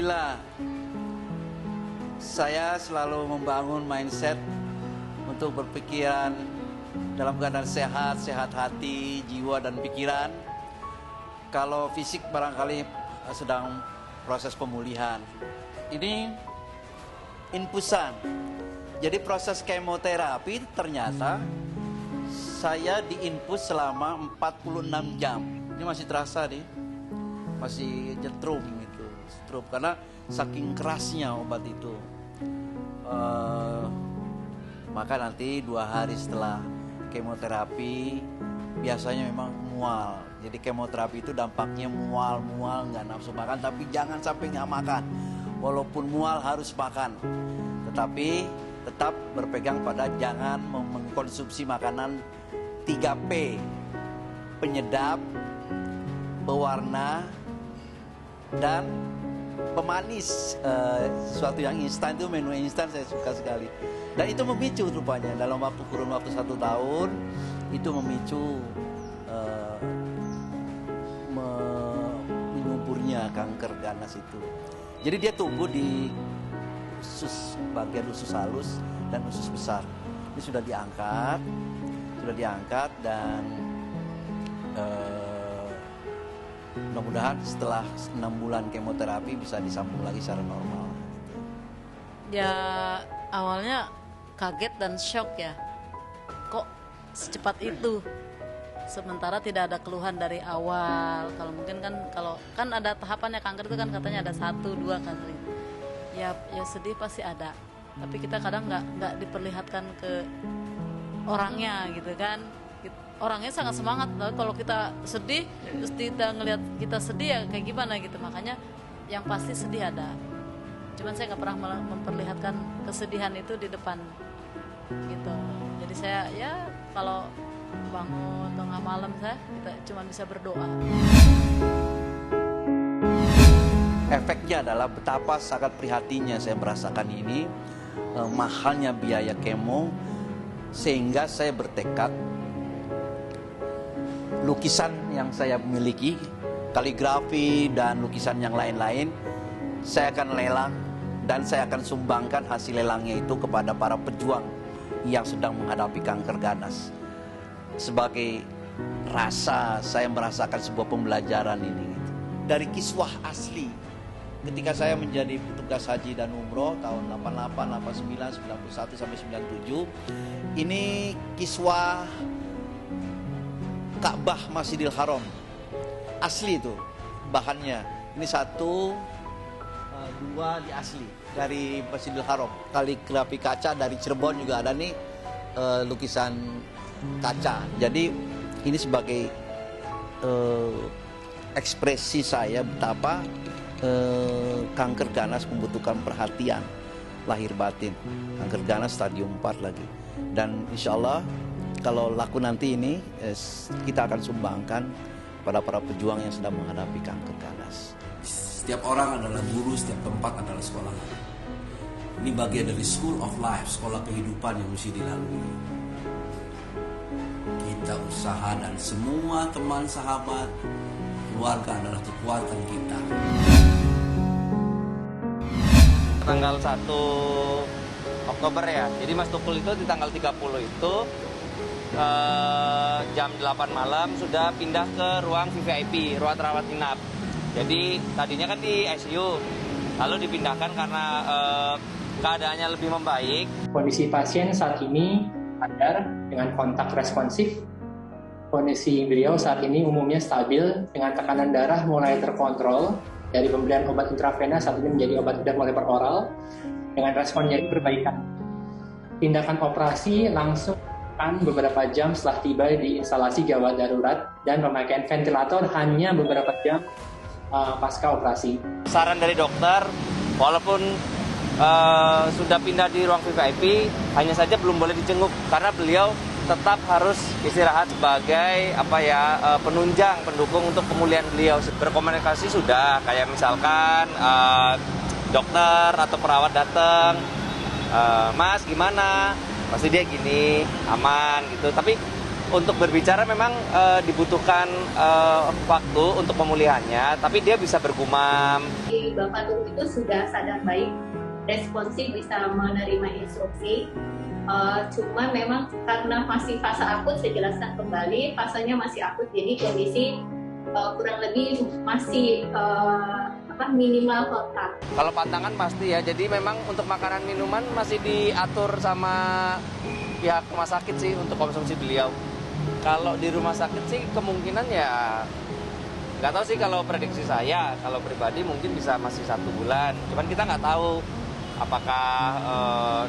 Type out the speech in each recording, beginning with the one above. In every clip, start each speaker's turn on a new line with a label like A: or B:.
A: Alhamdulillah, saya selalu membangun mindset untuk berpikiran dalam keadaan sehat, sehat hati, jiwa dan pikiran. Kalau fisik barangkali sedang proses pemulihan. Ini infusan. Jadi proses kemoterapi ternyata saya diinfus selama 46 jam. Ini masih terasa nih, masih nyetrum gitu, stroke karena saking kerasnya obat itu. Maka nanti 2 hari setelah kemoterapi biasanya memang mual. Jadi kemoterapi itu dampaknya mual, nggak nafsu makan, tapi jangan sampai nggak makan. Walaupun mual harus makan, tetapi tetap berpegang pada jangan mengkonsumsi makanan 3P, penyedap, pewarna, dan pemanis. Sesuatu yang instan itu, menu instan saya suka sekali. Dan itu memicu rupanya dalam kurun waktu 1 tahun itu memicu menyuburnya kanker ganas itu. Jadi dia tumbuh di bagian usus halus dan usus besar. Ini sudah diangkat dan mudah-mudahan setelah 6 bulan kemoterapi bisa disambung lagi secara normal.
B: Ya awalnya kaget dan shock ya, kok secepat itu, sementara tidak ada keluhan dari awal. Kalau mungkin kalau ada tahapannya, kanker itu kan katanya ada 1-2 kali. Ya sedih pasti ada, tapi kita kadang nggak diperlihatkan ke orangnya gitu kan. Orangnya sangat semangat, tapi kalau kita sedih terus kita ngelihat kita sedih ya kayak gimana gitu. Makanya yang pasti sedih ada, cuman saya nggak pernah memperlihatkan kesedihan itu di depan gitu. Jadi saya ya kalau bangun tengah malam kita cuma bisa berdoa.
A: Efeknya adalah betapa sangat prihatinnya saya merasakan ini, mahalnya biaya kemo, sehingga saya bertekad lukisan yang saya miliki, kaligrafi dan lukisan yang lain-lain, saya akan lelang dan saya akan sumbangkan hasil lelangnya itu kepada para pejuang yang sedang menghadapi kanker ganas. Sebagai rasa saya merasakan sebuah pembelajaran ini dari kiswah asli ketika saya menjadi petugas haji dan umroh tahun 88, 89, 91 sampai 97. Ini kiswah Ka'bah Masjidil Haram asli itu bahannya. Ini 1, 2 di asli dari Masjidil Haram. Kaligrafi kaca dari Cirebon juga ada nih, lukisan kaca. Jadi ini sebagai ekspresi saya betapa kanker ganas membutuhkan perhatian lahir batin. Kanker ganas stadium 4 lagi. Dan insya Allah kalau laku nanti ini kita akan sumbangkan pada para pejuang yang sedang menghadapi kanker ganas.
C: Setiap orang adalah guru, setiap tempat adalah sekolah. Ini bagian dari school of life, sekolah kehidupan yang mesti dilalui. Kita usaha dan semua teman, sahabat, keluarga adalah kekuatan kita.
D: Tanggal 1 Oktober ya, jadi Mas Tukul itu di tanggal 30 itu jam 8 malam sudah pindah ke ruang VVIP, ruang rawat inap. Jadi tadinya kan di ICU, lalu dipindahkan karena keadaannya lebih membaik.
E: Kondisi pasien saat ini sadar dengan kontak responsif. Kondisi beliau saat ini umumnya stabil dengan tekanan darah mulai terkontrol dari pemberian obat intravena saat ini menjadi obat bedah mulai per oral dengan respon yang perbaikan. Tindakan operasi langsung beberapa jam setelah tiba di instalasi gawat darurat dan pemakaian ventilator hanya beberapa jam pasca operasi.
D: Saran dari dokter, walaupun sudah pindah di ruang VVIP, hanya saja belum boleh dijenguk karena beliau tetap harus istirahat sebagai penunjang, pendukung untuk pemulihan beliau. Berkomunikasi sudah, kayak misalkan dokter atau perawat datang, Mas gimana? Pasti dia gini, aman gitu. Tapi untuk berbicara memang dibutuhkan waktu untuk pemulihannya, tapi dia bisa bergumam.
F: Bapak Tuh itu sudah sadar baik, responsif, bisa menerima instruksi. Cuma memang karena masih fase akut, saya jelaskan kembali, fasenya masih akut, jadi kondisi kurang lebih masih minimal kontak.
D: Kalau pantangan pasti ya, jadi memang untuk makanan minuman masih diatur sama pihak rumah sakit sih untuk konsumsi beliau. Kalau di rumah sakit sih kemungkinan ya nggak tahu sih, kalau prediksi saya, kalau pribadi mungkin bisa masih 1 bulan. Cuman kita nggak tahu apakah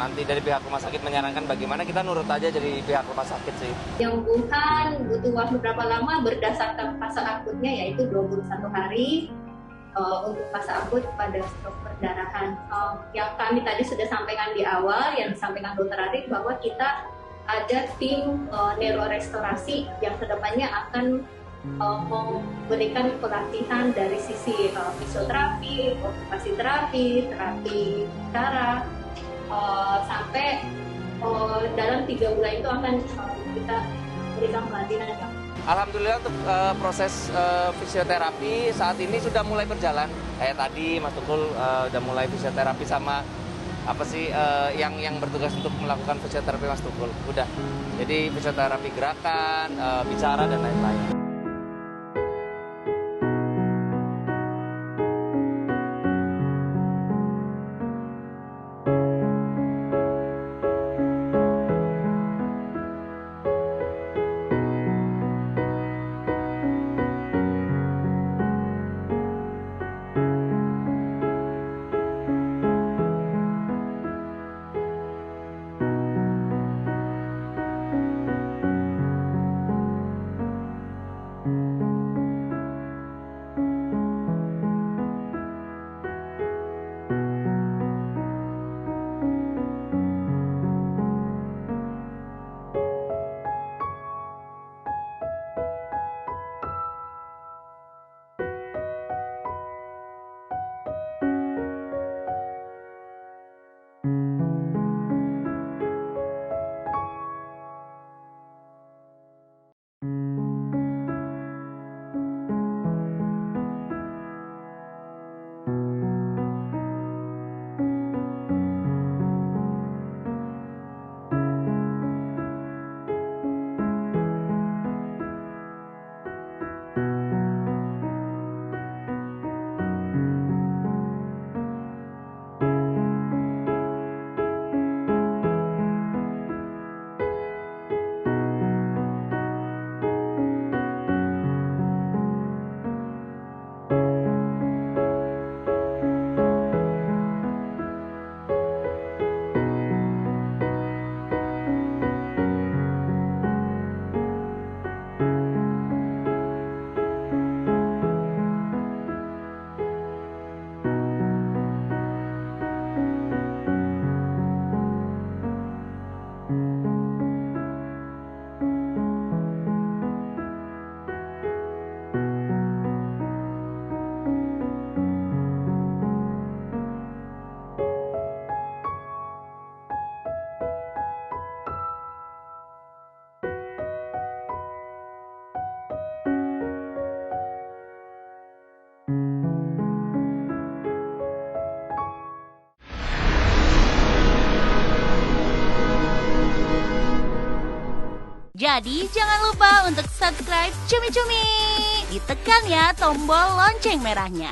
D: nanti dari pihak rumah sakit menyarankan bagaimana, kita nurut aja dari pihak rumah sakit sih.
F: Penyembuhan butuh waktu berapa lama berdasarkan fase akutnya, yaitu 21 hari. Untuk fase akut pada stroke perdarahan, yang kami tadi sudah sampaikan di awal, yang disampaikan Dr. Arif, bahwa kita ada tim neurorestorasi yang kedepannya akan memberikan pelatihan dari sisi fisioterapi, okupasi terapi, terapi bicara, sampai dalam 3 bulan itu akan kita berikan pelatihan yang
D: Alhamdulillah untuk proses fisioterapi saat ini sudah mulai berjalan. Kayak tadi Mas Tukul udah mulai fisioterapi sama apa sih yang bertugas untuk melakukan fisioterapi Mas Tukul. Udah. Jadi fisioterapi gerakan, bicara dan lain-lain.
G: Jadi jangan lupa untuk subscribe Cumi Cumi. Ditekan ya tombol lonceng merahnya.